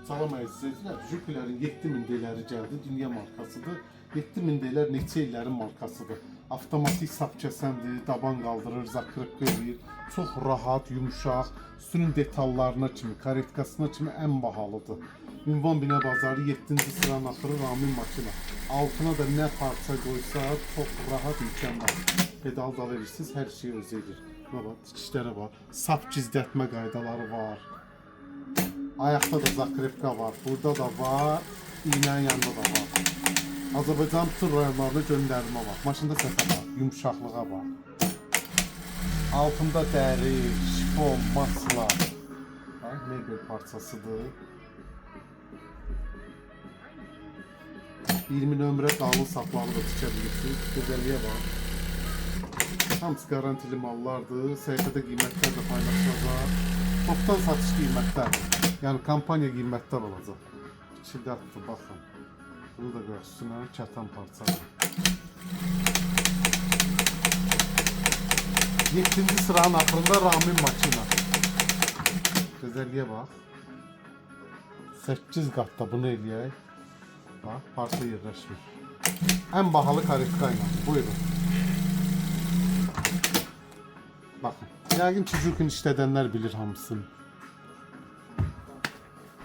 Salam əziz izləyicilər, Jupiter'in 7000 dəyəri gəldi, dünya markasıdır. 7000 dəyər neçə illərin markasıdır. Avtomatik sap kəsəndir, daban qaldırır, zakrıqqa eləyir. Çox rahat, yumuşaq, üstünün detallarına kimi, karetkasına kimi ən bahalıdır. Ünvan Binə Bazarı 7-ci sıranın axırı Ramin makina. Altına da nə parça qoysa çox rahat mükəmməl. Pedal dal edirsiniz, hər şey özü edir. Buna bax, tikişləri var, sap gizlətmə qaydaları var. Ayaqda da zakrepka var, burada da var, iğnenin yanında da var. Azərbaycan bütün rayonlarına göndərmə var. Maşında səsə var, yumuşaqlığa var. Altında dəri, şifon, masla. Mebel parçasıdır. 20 nömrə qalın sapları da tikə bilirsiniz. Gözəlliyə var. Hamısı garantili mallardır. Səhifədə qiymətlər də paylaşılacaq. Topdan satış qiymətlərdir. Yəni kampaniya qiymətlər olacaq. Şiddətli baxın. Bunu da görsünə kətan parçadır. 7-ci sıranın axırında Ramin makina. Gözəlliyə bax. 8 qatda bunu eləyək. Bax, parça yerləşmir. Ən bahalı karetka ilə. Buyurun. Baxın. Yəqin ki, Jupiter işlədənlər bilir hamısını.